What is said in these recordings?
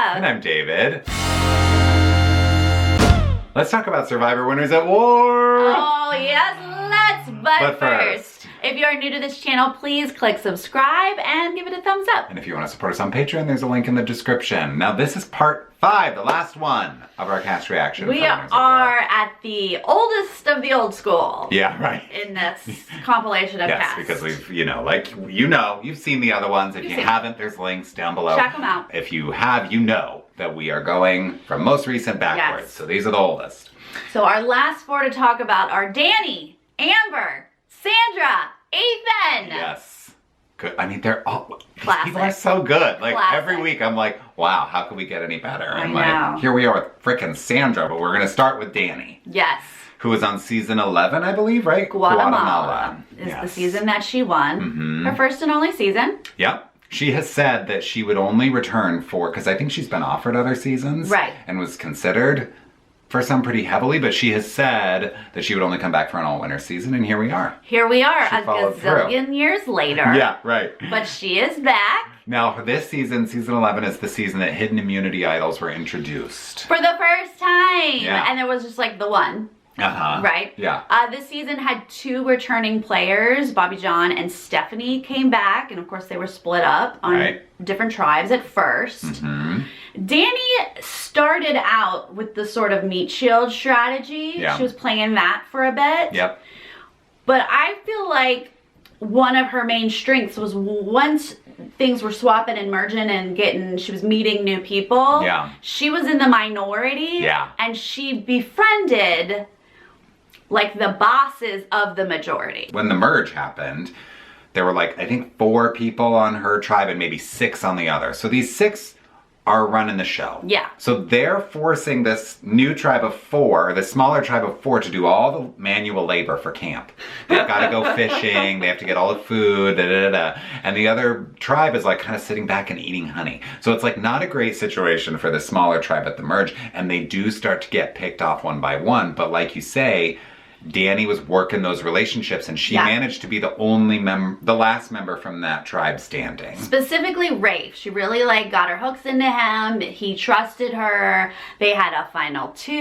And I'm David. Let's talk about Survivor Winners at War. Oh, yes, let's. But first, if you are new to this channel, please click subscribe and give it a thumbs up. And if you want to support us on Patreon, there's a link in the description. Now, this is part 5, the last one of our cast reaction. We are at the oldest of the old school. Yeah, right. In this compilation of cast. Yes, because we've, you've seen the other ones. If you haven't, there's links down below. Check them out. If you have, you know that we are going from most recent backwards. Yes. So these are the oldest. So our last 4 to talk about are Danni, Amber, Sandra, Ethan. Yes. Good. I mean, they're all, classic. These people are so good. Like, classic. Every week I'm like, wow, how could we get any better? And I know. Here we are with frickin' Sandra, but we're going to start with Danni. Yes. Who was on season 11, I believe, right? Guatemala is the season that she won. Mm-hmm. Her first and only season. Yep. She has said that she would only return for, because I think she's been offered other seasons. Right. And was considered for some pretty heavily, but she has said that she would only come back for an all-winter season, and here we are. Here we are, she a gazillion years later. Yeah, right. But she is back. Now, for this season, season 11 is the season that hidden immunity idols were introduced. For the first time. Yeah. And there was just like the one. Uh-huh. Right? Yeah. This season had 2 returning players. Bobby John and Stephanie came back, and of course they were split up on different tribes at first. Mm-hmm. Danni started out with the sort of meat shield strategy. Yeah. She was playing that for a bit. Yep. But I feel like one of her main strengths was once things were swapping and merging and she was meeting new people. Yeah. She was in the minority. Yeah. And she befriended like the bosses of the majority. When the merge happened, there were like, I think 4 people on her tribe and maybe 6 on the other. So these 6 are running the show. Yeah. So they're forcing this new tribe of 4, the smaller tribe of 4, to do all the manual labor for camp. They've got to go fishing, they have to get all the food, and the other tribe is like kind of sitting back and eating honey. So it's like not a great situation for the smaller tribe at the merge, and they do start to get picked off one by one, but like you say, Danni was working those relationships, and she managed to be the only the last member from that tribe standing. Specifically Rafe. She really got her hooks into him. He trusted her. They had a final 2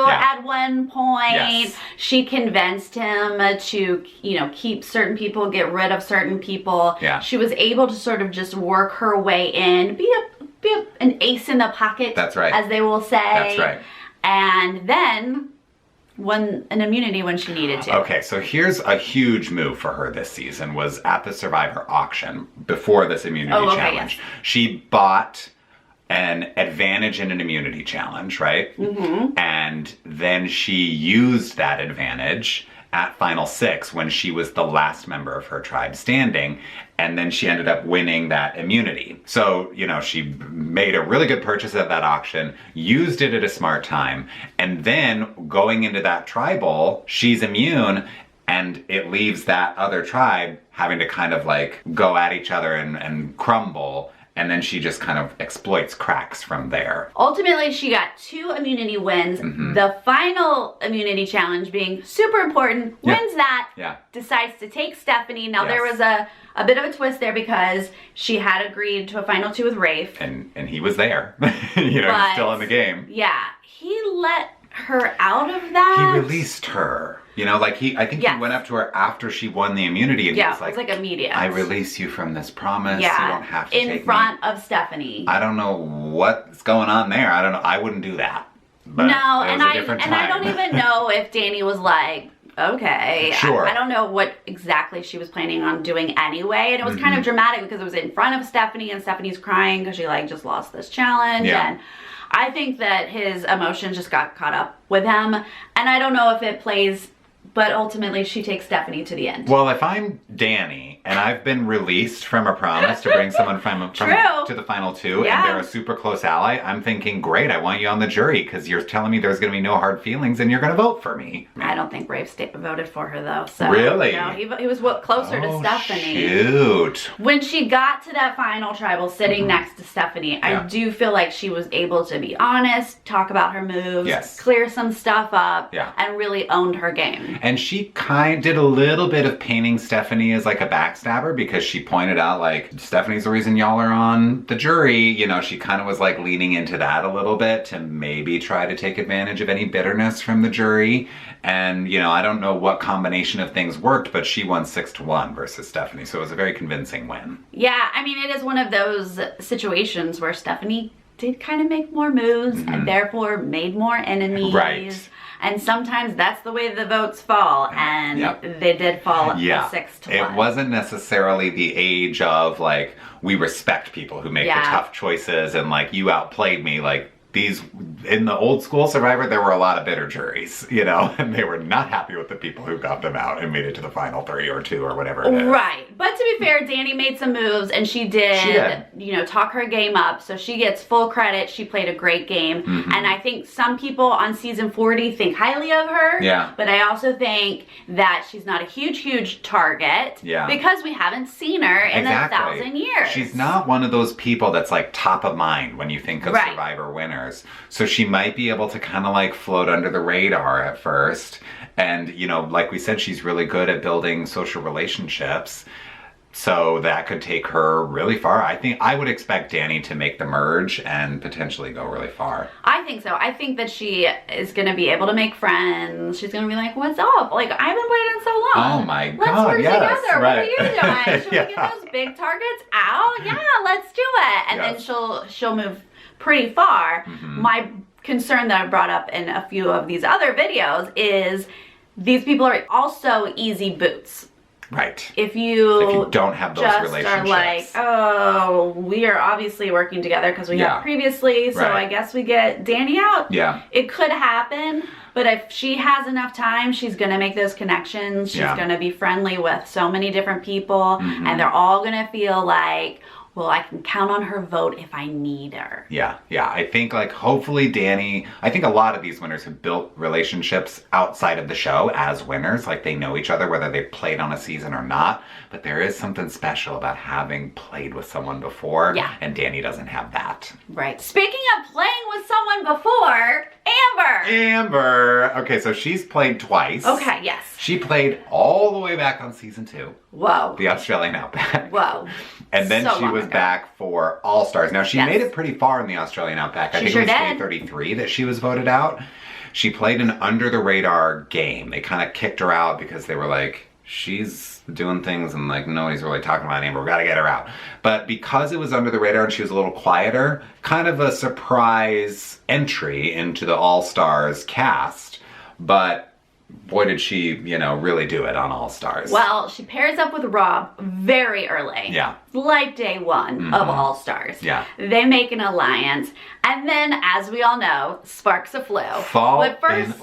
at one point. Yes. She convinced him to, keep certain people, get rid of certain people. Yeah. She was able to sort of just work her way in, be an ace in the pocket. That's right. As they will say. That's right. And then won an immunity when she needed to. Okay, so here's a huge move for her this season, was at the Survivor auction before this immunity challenge. Yes. She bought an advantage in an immunity challenge, right? Mm-hmm. And then she used that advantage at Final 6 when she was the last member of her tribe standing, and then she ended up winning that immunity. So, she made a really good purchase at that auction, used it at a smart time, and then going into that tribal, she's immune, and it leaves that other tribe having to kind of go at each other and crumble. And then she just kind of exploits cracks from there. Ultimately, she got 2 immunity wins. Mm-hmm. The final immunity challenge being super important, wins that, decides to take Stephanie. Now, there was a bit of a twist there because she had agreed to a final 2 with Rafe. And he was there. He's still in the game. Yeah. He let her out of that. He released her. I think he went up to her after she won the immunity, and he was like, it was like immediate. I release you from this promise. You don't have to take me. In front of Stephanie. I don't know what's going on there. I don't know. I wouldn't do that. But no, and I don't even know if Danni was like, okay. Sure. I don't know what exactly she was planning on doing anyway. And it was kind of dramatic because it was in front of Stephanie, and Stephanie's crying because she just lost this challenge. Yeah. And I think that his emotions just got caught up with him. And I don't know if it plays, but ultimately she takes Stephanie to the end. Well, if I'm Danni and I've been released from a promise to bring someone to the final 2, and they're a super close ally, I'm thinking, great, I want you on the jury because you're telling me there's going to be no hard feelings and you're going to vote for me. I don't think Rafe voted for her though. So, really? He was closer to Stephanie. Shoot. When she got to that final tribal sitting next to Stephanie, I do feel like she was able to be honest, talk about her moves, clear some stuff up, and really owned her game. And she did a little bit of painting Stephanie as like a backstabber because she pointed out like, Stephanie's the reason y'all are on the jury. You know, she kind of was like leaning into that a little bit to maybe try to take advantage of any bitterness from the jury. And, you know, I don't know what combination of things worked, but she won 6-1 versus Stephanie. So it was a very convincing win. Yeah, I mean, it is one of those situations where Stephanie did kind of make more moves and therefore made more enemies. Right. And sometimes that's the way the votes fall, and they did fall 6-1. It wasn't necessarily the age of like, we respect people who make the tough choices and like, you outplayed me. Like, these, in the old school Survivor, there were a lot of bitter juries, you know, and they were not happy with the people who got them out and made it to the final 3 or 2 or whatever it is. Right. But to be fair, Danni made some moves and she did, you know, talk her game up. So she gets full credit. She played a great game. And I think some people on season 40 think highly of her. Yeah. But I also think that she's not a huge target. Yeah. Because we haven't seen her in 1,000 years. She's not one of those people that's like top of mind when you think of Survivor winners. So she might be able to kind of like float under the radar at first. And, you know, like we said, she's really good at building social relationships. So that could take her really far. I think I would expect Danni to make the merge and potentially go really far. I think so. I think that she is going to be able to make friends. She's going to be like, what's up? Like, I haven't played in so long. Oh my God, let's work together. Right. What are you doing? Should we get those big targets out? Yeah, let's do it. And then she'll move pretty far. My concern that I brought up in a few of these other videos is these people are also easy boots. Right. If you don't have those just relationships. are like, oh, we are obviously working together because we have previously, so I guess we get Danni out. Yeah. It could happen, but if she has enough time, she's going to make those connections. She's going to be friendly with so many different people, and they're all going to feel like, well, I can count on her vote if I need her. Yeah. I think like hopefully Danni, I think a lot of these winners have built relationships outside of the show as winners. Like they know each other whether they played on a season or not. But there is something special about having played with someone before. Yeah. And Danni doesn't have that. Right. Speaking of playing with someone before, Amber. Okay, so she's played twice. Okay, yes. She played all the way back on season 2. Whoa. The Australian Outback. Whoa. And then she was back for All Stars. Now, she made it pretty far in the Australian Outback. I think it was day 33 that she was voted out. She played an under-the-radar game. They kind of kicked her out because they were like, she's doing things and like nobody's really talking about Amber. We gotta get her out. But because it was under the radar and she was a little quieter, kind of a surprise entry into the All Stars cast. But boy, did she, you know, really do it on All Stars. Well, she pairs up with Rob very early. Yeah. Like day 1 of All Stars. Yeah. They make an alliance. And then, as we all know, sparks a flew. But first,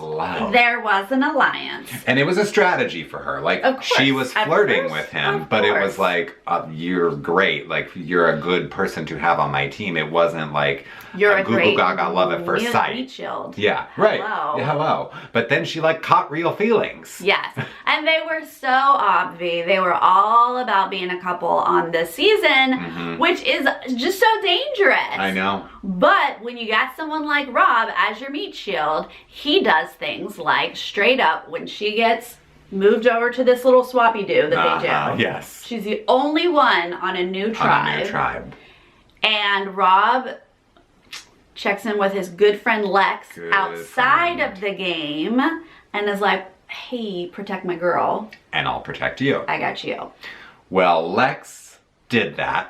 there was an alliance. And it was a strategy for her. Like, she was flirting with him, but it was like, you're great. Like, you're a good person to have on my team. It wasn't like, you're a Google Gaga love at first sight. Meat shield. Yeah, right. Hello. Yeah, hello. But then she like caught real feelings. Yes. And they were so obvi. They were all about being a couple on this season, which is just so dangerous. I know. But when you got someone like Rob as your meat shield, he does things like straight up when she gets moved over to this little swappy do that they do. Yes. She's the only one on a new tribe. On a new tribe. And Rob checks in with his good friend Lex outside of the game and is like, hey, protect my girl. And I'll protect you. I got you. Well, Lex did that.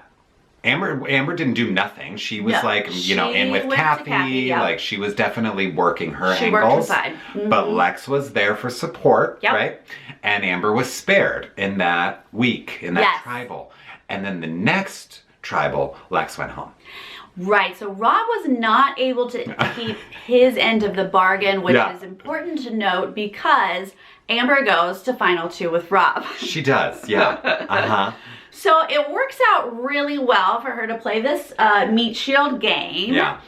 Amber didn't do nothing. She was like, you know, in with Kathy. Like, she was definitely working her angles. She worked her side. But Lex was there for support, right? And Amber was spared in that week, in that tribal. And then the next tribal, Lex went home. Right, so Rob was not able to keep his end of the bargain, which is important to note because Amber goes to final 2 with Rob. She does, yeah. So it works out really well for her to play this meat shield game. Yeah.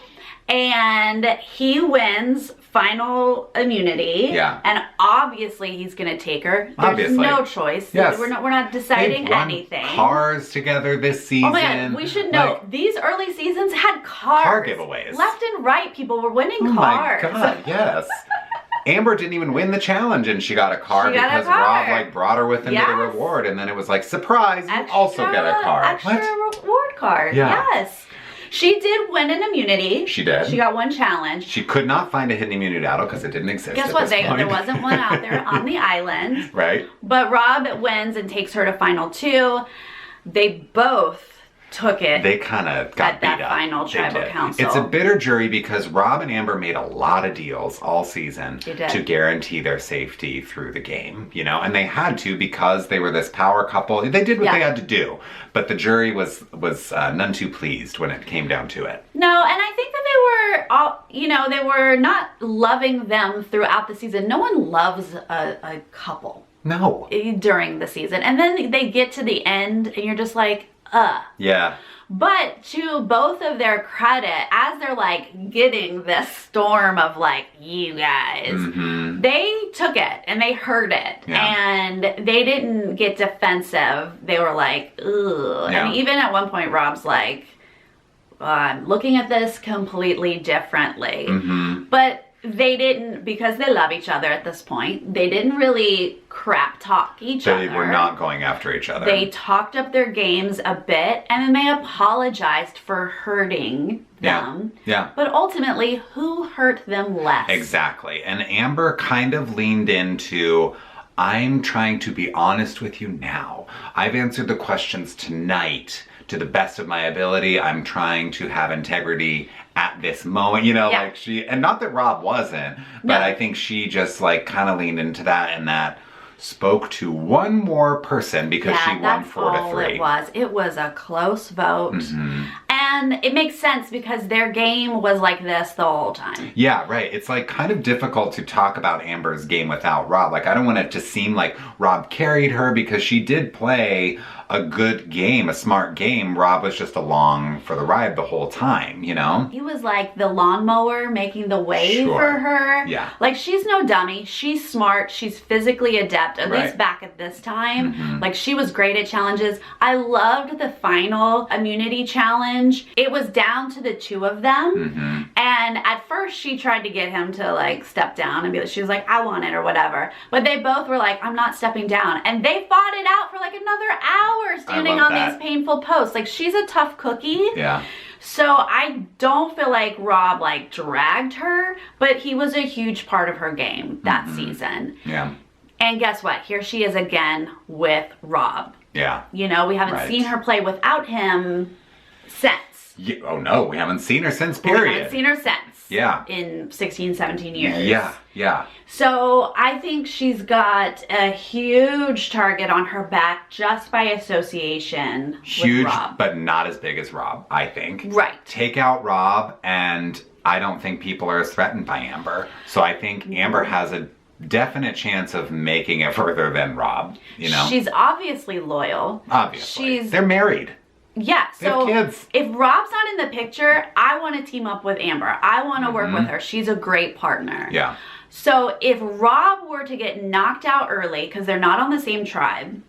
And he wins final immunity. Yeah. And obviously he's going to take her. There's no choice. Yes. We're not deciding anything. Cars together this season. Oh my God, we should note, these early seasons had cars. Car giveaways. Left and right, people were winning cars. Oh my God, yes. Amber didn't even win the challenge and she got a card because Rob like brought her with him to the reward, and then it was like, surprise, you also get a card. Extra reward card. Yeah. Yes. She did win an immunity. She did. She got one challenge. She could not find a hidden immunity idol because it didn't exist. Guess what? There wasn't one out there on the island. Right. But Rob wins and takes her to final 2. They both took it. They kind of got beat up. At that final tribal council. It's a bitter jury because Rob and Amber made a lot of deals all season to guarantee their safety through the game, you know, and they had to because they were this power couple. They did what they had to do, but the jury was none too pleased when it came down to it. No, and I think that they were all, you know, they were not loving them throughout the season. No one loves a couple. No. During the season. And then they get to the end and you're just like, Yeah. But to both of their credit, as they're like getting this storm of like, you guys, they took it and they heard it. And they didn't get defensive. They were like, ugh. And even at one point, Rob's like, I'm looking at this completely differently. But they didn't, because they love each other at this point, they didn't really crap talk each other. They were not going after each other. They talked up their games a bit, and then they apologized for hurting them. Yeah. But ultimately, who hurt them less? Exactly. And Amber kind of leaned into, I'm trying to be honest with you now. I've answered the questions tonight to the best of my ability. I'm trying to have integrity at this moment, you know, like and not that Rob wasn't, but I think she just like kind of leaned into that, and that spoke to one more person because she won 4-3. It was a close vote. And it makes sense because their game was like this the whole time. Yeah, right. It's like kind of difficult to talk about Amber's game without Rob. Like, I don't want it to seem like Rob carried her because she did play a good game, a smart game. Rob was just along for the ride the whole time, you know? He was like the lawnmower making the way for her. Yeah. Like, she's no dummy. She's smart. She's physically adept, at least back at this time. Like, she was great at challenges. I loved the final immunity challenge. It was down to the 2 of them. And at first she tried to get him to like step down and be like, she was like, I want it or whatever. But they both were like, I'm not stepping down. And they fought it out for like another hour standing on these painful posts. Like, she's a tough cookie. Yeah. So I don't feel like Rob like dragged her, but he was a huge part of her game that season. Yeah. And guess what? Here she is again with Rob. Yeah. You know, we haven't seen her play without him since. Yeah, oh no, we haven't seen her since, period. We haven't seen her since. Yeah. In 16, 17 years. Yeah, yeah. So I think she's got a huge target on her back just by association with Rob. But not as big as Rob, I think. Right. Take out Rob, and I don't think people are as threatened by Amber. So I think Amber has a definite chance of making it further than Rob, you know? She's obviously loyal. Obviously. They're married. Yeah, so kids. If Rob's not in the picture, I want to team up with Amber. I want to work with her. She's a great partner. Yeah. So if Rob were to get knocked out early, because they're not on the same tribe,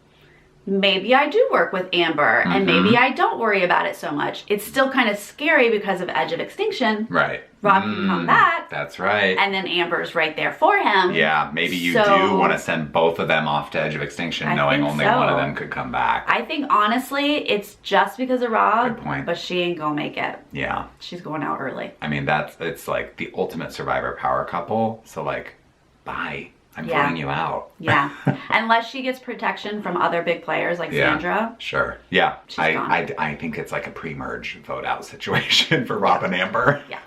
maybe I do work with Amber, and maybe I don't worry about it so much. It's still kind of scary because of Edge of Extinction. Right. Rob can come back. That's right. And then Amber's right there for him. Yeah, maybe you do want to send both of them off to Edge of Extinction, knowing only one of them could come back. I think, honestly, it's just because of Rob. Good point. But she ain't gonna make it. Yeah. She's going out early. I mean, it's like the ultimate Survivor power couple. So, like, bye. I'm voting you out. Yeah. Unless she gets protection from other big players like Sandra. Sure. Yeah. She's gone. I think it's like a pre-merge vote out situation for Rob and Amber. Yeah.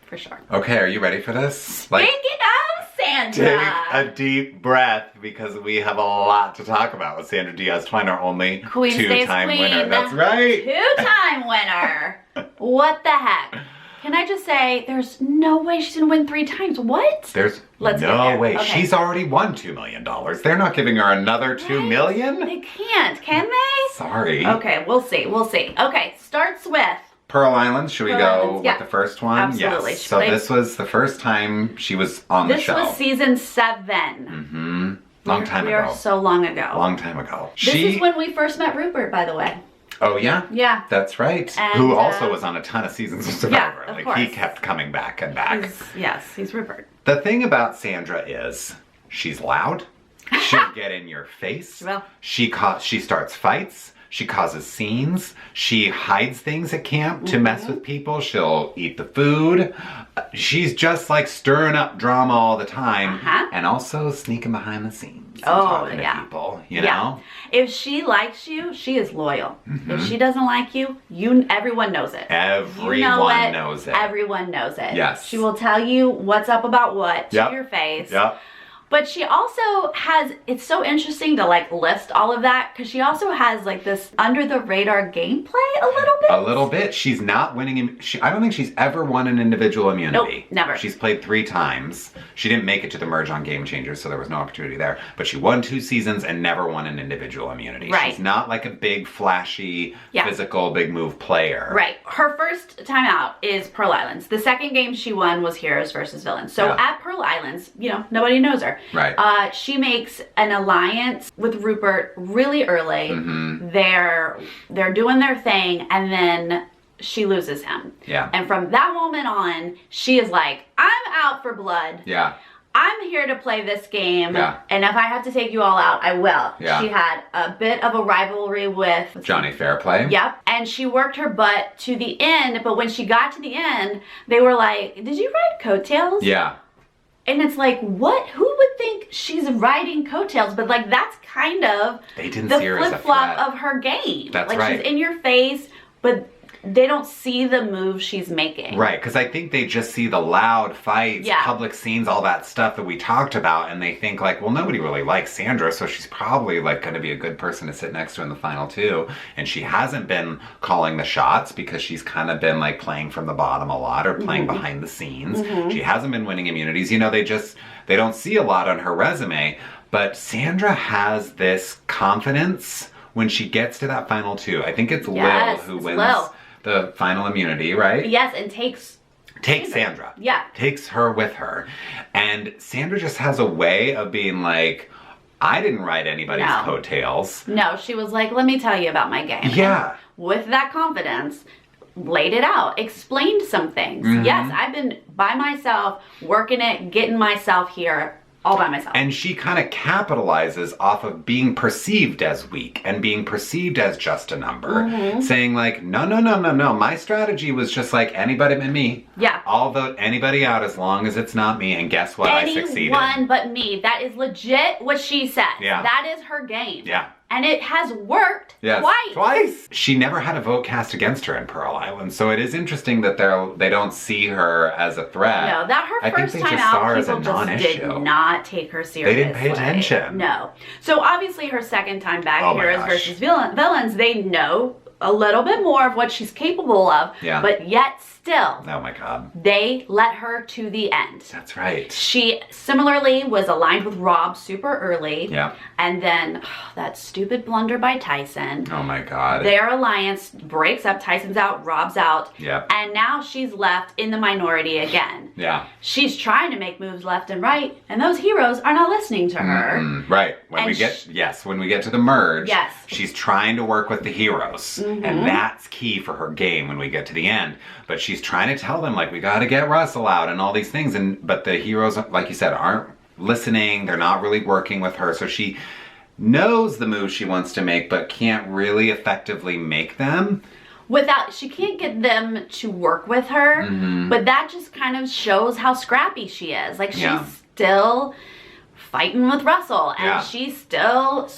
For sure. Okay, are you ready for this? Speaking of Sandra. Take a deep breath because we have a lot to talk about with Sandra Diaz-Twine, our only two-time winner. That's right. Two-time winner. What the heck? Can I just say, there's no way she's gonna win 3 times. What? There's no way. Okay. She's already won $2 million. They're not giving her another $2 million? They can't, can they? Sorry. Okay, we'll see. We'll see. Okay, starts with Pearl Islands. Should we go with the first one? Absolutely. Yes. So this was the first time she was on the show. This was season 7. Mm-hmm. Long time ago. We are so long ago. Long time ago. This is when we first met Rupert, by the way. Oh, yeah? Yeah. That's right. And, who also was on a ton of seasons of Survivor. Yeah, of like, course. he kept coming back and back. He's Rupert. The thing about Sandra is she's loud. She'll get in your face. Well. She starts fights. She causes scenes. She hides things at camp to mess with people. She'll eat the food. She's just like stirring up drama all the time. And also sneaking behind the scenes. And talking to people, you know? If she likes you, she is loyal. If she doesn't like you, everyone knows it. Everyone knows it. Everyone knows it. Yes. She will tell you what's up about what to your face. Yep. But she also has, it's so interesting to like list all of that because she also has like this under the radar gameplay a little bit. A little bit. She's not winning. I don't think she's ever won an individual immunity. Nope, never. She's played 3 times. She didn't make it to the merge on Game Changers, so there was no opportunity there. But she won 2 seasons and never won an individual immunity. Right. She's not like a big, flashy, physical, big move player. Right. Her first time out is Pearl Islands. The second game she won was Heroes versus Villains. So at Pearl Islands, you know, nobody knows her. Right. She makes an alliance with Rupert really early. They're doing their thing, and then she loses him. Yeah. And from that moment on, she is like, I'm out for blood. Yeah. I'm here to play this game, Yeah. and if I have to take you all out, I will. Yeah. She had a bit of a rivalry with Johnny Fairplay. Yep. And she worked her butt to the end, but when she got to the end, they were like, did you ride coattails? Yeah. And it's like, what? Who would think she's riding coattails? But like, that's kind of They didn't the see her as a flip-flop threat. of her game. That's like, right. she's in your face, but they don't see the move she's making. Right, because I think they just see the loud fights, public scenes, all that stuff that we talked about, and they think like, well, nobody really likes Sandra, so she's probably like going to be a good person to sit next to in the final 2. And she hasn't been calling the shots because she's kind of been like playing from the bottom a lot or playing behind the scenes. She hasn't been winning immunities. You know, they don't see a lot on her resume, but Sandra has this confidence when she gets to that final 2. I think it's Lil who wins the final immunity, right? Yes, and takes Sandra. Yeah. Takes her with her. And Sandra just has a way of being like, I didn't ride anybody's coattails. No, she was like, let me tell you about my game. Yeah. And with that confidence, laid it out, explained some things. Yes, I've been by myself, working it, getting myself here all by myself. And she kind of capitalizes off of being perceived as weak and being perceived as just a number. Saying like, no, my strategy was just like anybody but me. Yeah. I'll vote anybody out as long as it's not me, and guess what? I succeeded. Anyone but me. That is legit what she said. Yeah. That is her game. Yeah. And it has worked twice. She never had a vote cast against her in Pearl Island, so it is interesting that they don't see her as a threat. No, that her first time out, people just did not take her seriously. They didn't pay attention. No. So obviously her second time back, Heroes versus Villains, they know a little bit more of what she's capable of, but yet still, oh my God, they let her to the end. That's right. She similarly was aligned with Rob super early. Yeah. And then that stupid blunder by Tyson. Oh my God. Their alliance breaks up. Tyson's out, Rob's out. Yeah. And now she's left in the minority again. Yeah. She's trying to make moves left and right, and those heroes are not listening to her. Right. When we get to the merge, Yes. she's trying to work with the heroes. And that's key for her game when we get to the end. But she's trying to tell them, like, we got to get Russell out and all these things. But the heroes, like you said, aren't listening. They're not really working with her. So she knows the moves she wants to make, but can't really effectively make them. She can't get them to work with her. But that just kind of shows how scrappy she is. Like, she's still fighting with Russell. And she's still...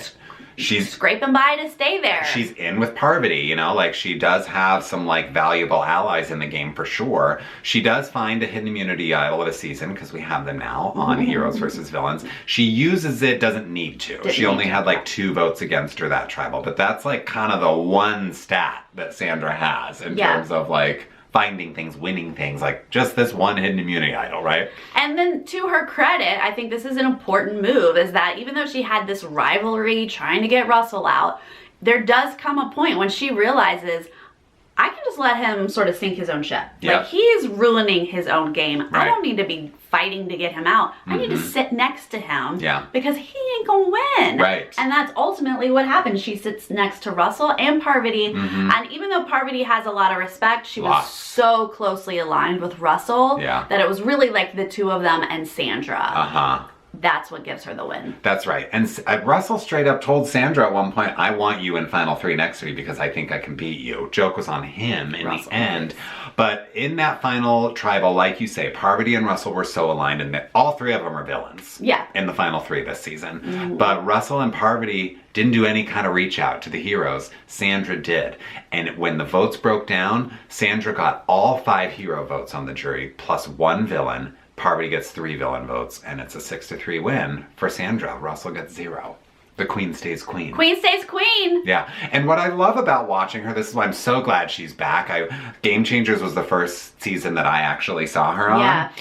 She's scraping by to stay there. She's in with Parvati, you know, like she does have some like valuable allies in the game for sure. She does find a hidden immunity idol of a season because we have them now on Heroes versus Villains. She uses it, doesn't need to. She only had like 2 votes against her that tribal, but that's like kind of the one stat that Sandra has in terms of like finding things, winning things, like just this one hidden immunity idol, right? And then to her credit, I think this is an important move, is that even though she had this rivalry trying to get Russell out, there does come a point when she realizes, I can just let him sort of sink his own ship. Yep. Like, he's ruining his own game. Right. I don't need to be fighting to get him out. I need to sit next to him. Yeah. Because he ain't gonna win. Right. And that's ultimately what happened. She sits next to Russell and Parvati. And even though Parvati has a lot of respect, she was so closely aligned with Russell that it was really like the two of them and Sandra. That's what gives her the win. That's right. And Russell straight up told Sandra at one point, I want you in Final 3 next to me because I think I can beat you. Joke was on him in the end. But in that final tribal, like you say, Parvati and Russell were so aligned, and all three of them are villains. Yeah. In the Final 3 this season. But Russell and Parvati didn't do any kind of reach out to the heroes. Sandra did. And when the votes broke down, Sandra got all 5 hero votes on the jury, plus 1 villain. Parvati gets 3 villain votes, and it's a 6-3 win for Sandra. Russell gets 0. The queen stays queen. Queen stays queen. Yeah. And what I love about watching her, this is why I'm so glad she's back. Game Changers was the first season that I actually saw her on. Yeah.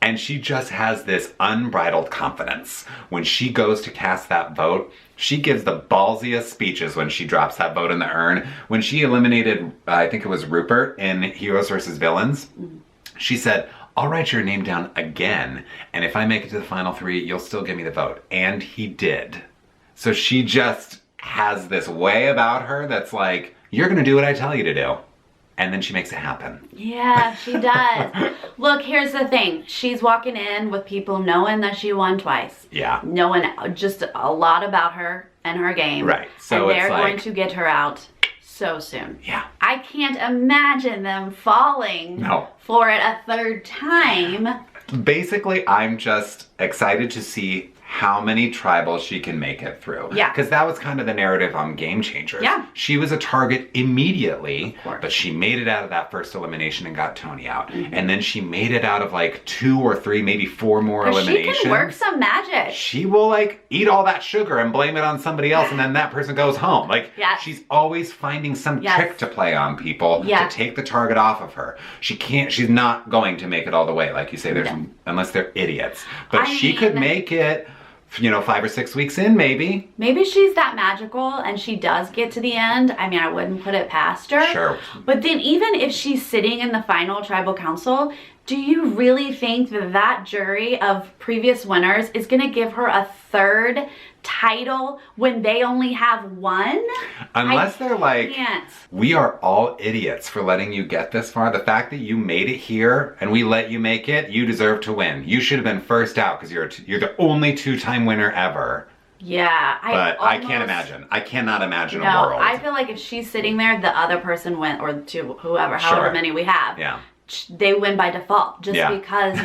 And she just has this unbridled confidence. When she goes to cast that vote, she gives the ballsiest speeches when she drops that vote in the urn. When she eliminated, I think it was Rupert in Heroes vs. Villains, she said, I'll write your name down again, and if I make it to the Final 3, you'll still give me the vote. And he did. So she just has this way about her that's like, you're gonna do what I tell you to do. And then she makes it happen. Yeah, she does. Look, here's the thing. She's walking in with people knowing that she won twice. Yeah. Knowing just a lot about her and her game. Right. So and they're it's like, going to get her out so soon. Yeah. I can't imagine them falling for it a third time. Basically, I'm just excited to see how many tribals she can make it through. Yeah. Because that was kind of the narrative on Game Changers. Yeah. She was a target immediately, but she made it out of that first elimination and got Tony out. And then she made it out of like 2 or 3, maybe 4 more eliminations. She can work some magic. She will like eat all that sugar and blame it on somebody else, and then that person goes home. Like, she's always finding some trick to play on people to take the target off of her. She's not going to make it all the way, like you say, unless they're idiots. But she could make it, 5 or 6 weeks in, maybe. Maybe she's that magical and she does get to the end. I mean, I wouldn't put it past her. Sure. But then even if she's sitting in the final tribal council, do you really think that jury of previous winners is going to give her a third title when they only have 1? Unless they're like, we are all idiots for letting you get this far. The fact that you made it here and we let you make it, you deserve to win. You should have been first out because you're the only 2-time winner ever. Yeah. I can't imagine. I cannot imagine a world. I feel like if she's sitting there, the other person went, or whoever, however many we have. Yeah. They win by default just because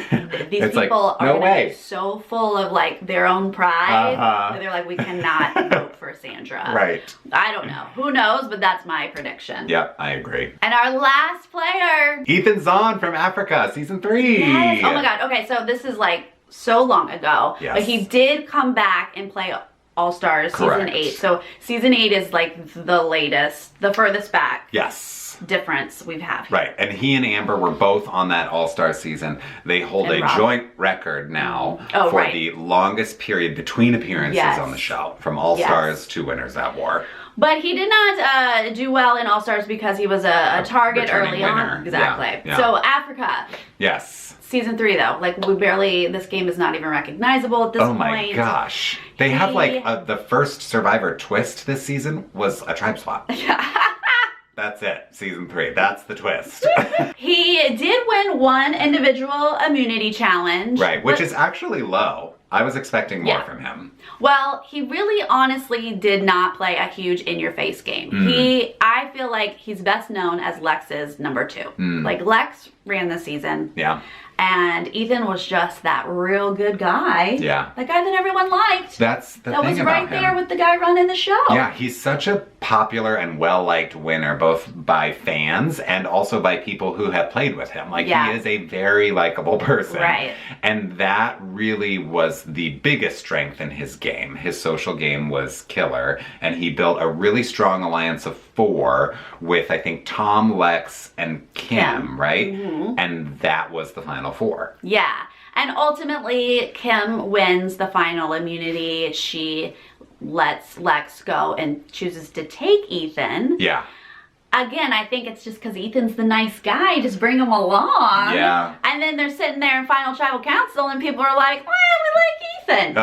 these people are going to be so full of like their own pride that they're like, we cannot vote for Sandra. Right. I don't know. Who knows? But that's my prediction. Yeah, I agree. And our last player, Ethan Zohn from Africa, season 3. Yes. Oh my God. Okay, so this is like so long ago, but he did come back and play All Stars season 8. So season 8 is like the latest, the furthest back. Yes. Difference we've had. Right, and he and Amber were both on that All-Star season. They hold a joint record now for the longest period between appearances on the show, from All-Stars to Winners at War. But he did not do well in All-Stars because he was a target early on. Exactly. Yeah. So Africa. Yes. Season 3 though, like this game is not even recognizable at this point. Oh my gosh. They have like the first Survivor twist this season was a tribe swap. That's it, season 3. That's the twist. He did win 1 individual immunity challenge. Right, which is actually low. I was expecting more from him. Well, he really honestly did not play a huge in-your-face game. I feel like he's best known as Lex's number 2. Like Lex ran this season. Yeah. And Ethan was just that real good guy. Yeah. The guy that everyone liked. That's the thing about him. That was right there with the guy running the show. Yeah, he's such a popular and well-liked winner, both by fans and also by people who have played with him. Like, he is a very likable person. Right. And that really was the biggest strength in his game. His social game was killer, and he built a really strong alliance of 4 with, I think, Tom, Lex, and Kim, right? And that was the final 4. Yeah. And ultimately, Kim wins the final immunity. She lets Lex go and chooses to take Ethan. Yeah. again, I think it's just because Ethan's the nice guy. Just bring him along. Yeah. And then they're sitting there in final tribal council and people are like, well, we like Ethan.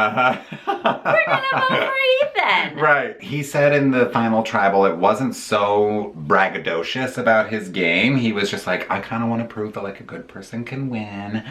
We're going to vote for Ethan. Right. He said in the final tribal it wasn't so braggadocious about his game. He was just like, I kind of want to prove that like a good person can win.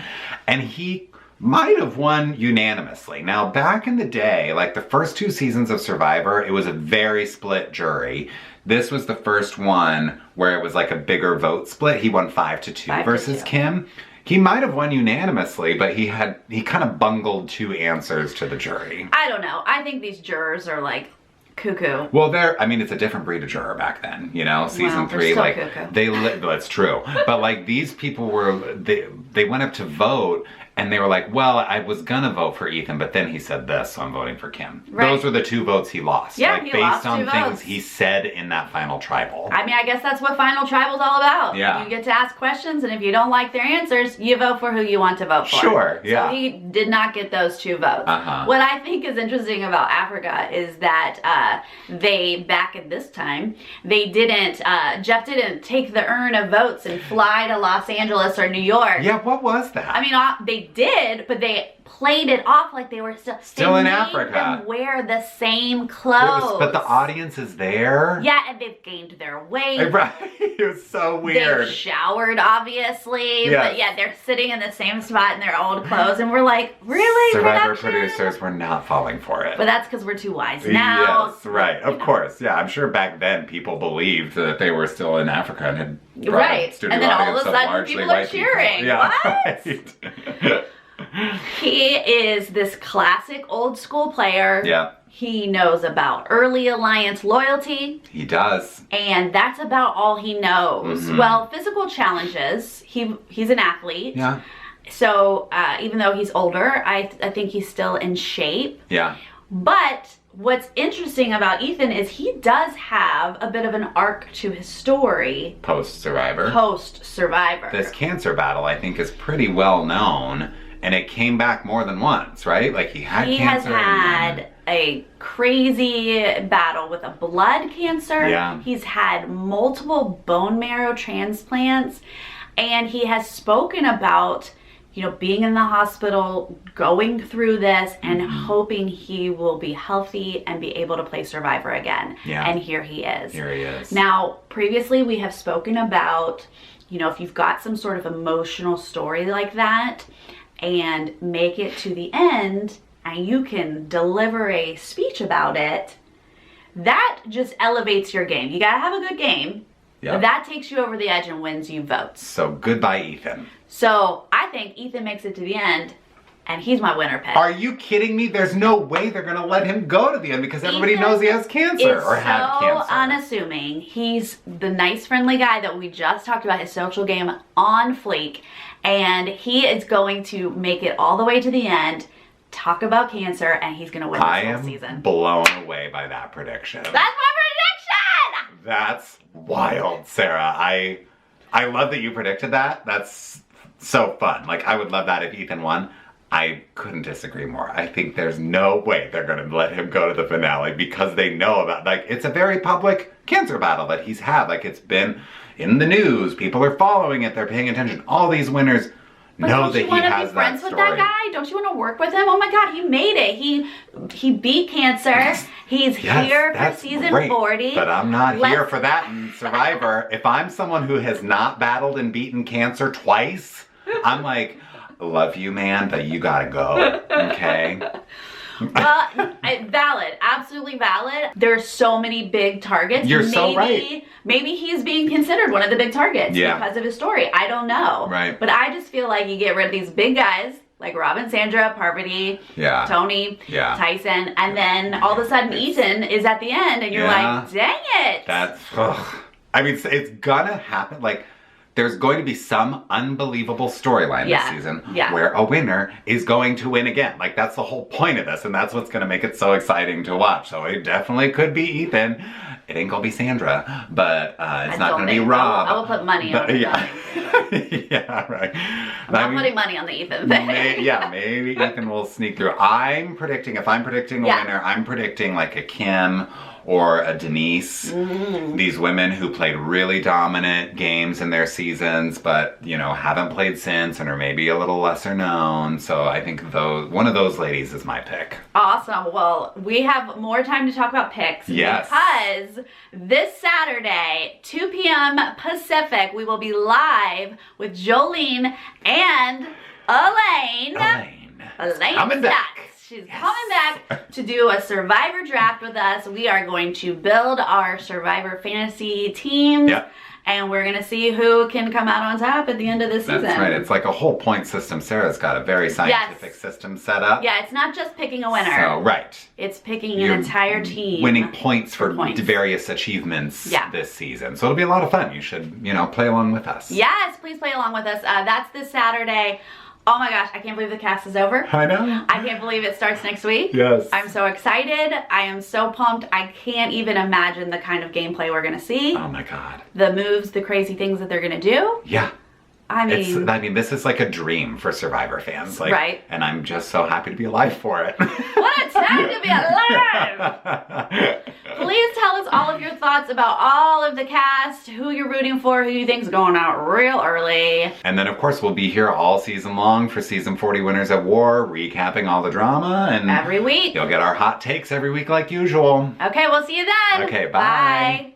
And he might have won unanimously. Now, back in the day, like the first 2 seasons of Survivor, it was a very split jury. This was the first one where it was like a bigger vote split. He won 5-2 versus Kim. He might have won unanimously, but he kind of bungled 2 answers to the jury. I don't know. I think these jurors are like cuckoo. Well, it's a different breed of juror back then, you know? Season 3, like, cuckoo. That's true. But like these people they went up to vote and they were like, well, I was gonna vote for Ethan, but then he said this, so I'm voting for Kim. Right. Those were the 2 votes he lost. Yeah, like, he based lost on 2 things votes. he said in that final tribal. I mean, I guess that's what final tribal's all about. Yeah. You get to ask questions, and if you don't like their answers, you vote for who you want to vote for. Sure, yeah. So he did not get those 2 votes. What I think is interesting about Africa is that they, back at this time, Jeff didn't take the urn of votes and fly to Los Angeles or New York. Yeah, what was that? I mean, they did, but they played it off like they were still in made Africa. Them wear the same clothes. But the audience is there. Yeah, and they've gained their weight. Right. It was so weird. They've showered, obviously. Yes. But yeah, they're sitting in the same spot in their old clothes, and we're like, really? Survivor production? Producers were not falling for it. But that's because we're too wise now. Yes, right. Of course. Yeah, I'm sure back then people believed that they were still in Africa and had brought a studio and then all audience of a sudden people are cheering. Yeah, what? Right. He is this classic old school player. Yeah. He knows about early alliance loyalty. He does. And that's about all he knows. Well, physical challenges. He's an athlete. Yeah. So even though he's older, I think he's still in shape. Yeah. But what's interesting about Ethan is he does have a bit of an arc to his story. Post-Survivor. Post-Survivor. This cancer battle, I think, is pretty well known. And it came back more than once, right? Like he had cancer. He has had a crazy battle with a blood cancer. Yeah. He's had multiple bone marrow transplants. And he has spoken about, being in the hospital, going through this, and hoping he will be healthy and be able to play Survivor again. Yeah. And here he is. Here he is. Now, previously we have spoken about, if you've got some sort of emotional story like that, and make it to the end, and you can deliver a speech about it, that just elevates your game. You gotta have a good game. Yep. That takes you over the edge and wins you votes. So goodbye, Ethan. So I think Ethan makes it to the end, and he's my winner pick. Are you kidding me? There's no way they're gonna let him go to the end because everybody knows he has cancer or had cancer. So unassuming. He's the nice, friendly guy that we just talked about, his social game on fleek. And he is going to make it all the way to the end, talk about cancer, and he's going to win this whole season. I am blown away by that prediction. That's my prediction! That's wild, Sarah. I love that you predicted that. That's so fun. Like, I would love that if Ethan won. I couldn't disagree more. I think there's no way they're going to let him go to the finale because they know about, like, it's a very public cancer battle that he's had. Like, it's been in the news. People are following it. They're paying attention. All these winners know that he has that story. Don't you want to be friends with that guy? Don't you want to work with him? Oh my God, he made it. He beat cancer. He's here for season 40. But I'm not here for that in Survivor. If I'm someone who has not battled and beaten cancer twice, I'm like, love you, man, but you gotta go, okay? Well, valid, absolutely valid. There's so many big targets. You're so right. Maybe he's being considered one of the big targets because of his story. I don't know. Right. But I just feel like you get rid of these big guys like Robin, Sandra, Parvati, Tony, Tyson, and then all of a sudden Ethan is at the end, and you're like, dang it. I mean, it's gonna happen. Like, there's going to be some unbelievable storyline this season where a winner is going to win again. Like, that's the whole point of this, and that's what's going to make it so exciting to watch. So it definitely could be Ethan. It ain't going to be Sandra, but it's not going to be Rob. I will put money on it. Yeah, right. I'm not putting money on the Ethan thing. Maybe Ethan will sneak through. If I'm predicting a winner, I'm predicting like a Kim or a Denise. These women who played really dominant games in their seasons, but, you know, haven't played since and are maybe a little lesser known. So I think one of those ladies is my pick. Awesome. Well, we have more time to talk about picks. Yes. Because this Saturday, 2 p.m. Pacific, we will be live with Jolene and Elaine. Elaine's coming back. She's coming back to do a Survivor draft with us. We are going to build our Survivor fantasy teams. Yep. And we're going to see who can come out on top at the end of the season. That's right. It's like a whole point system. Sarah's got a very scientific system set up. Yeah, it's not just picking a winner. So, right. It's picking an entire team. Winning points for various achievements this season. So it'll be a lot of fun. You should, you know, play along with us. Yes, please play along with us. That's this Saturday. Oh my gosh, I can't believe the cast is over. I know. I can't believe it starts next week. Yes. I'm so excited. I am so pumped. I can't even imagine the kind of gameplay we're going to see. Oh my God. The moves, the crazy things that they're going to do. Yeah. I mean, this is like a dream for Survivor fans. Like, right. And I'm just so happy to be alive for it. What a time to be alive! Please tell us all of your thoughts about all of the cast, who you're rooting for, who you think's going out real early. And then, of course, we'll be here all season long for season 40 Winners at War, recapping all the drama. And every week. You'll get our hot takes every week like usual. Okay, we'll see you then. Okay, bye.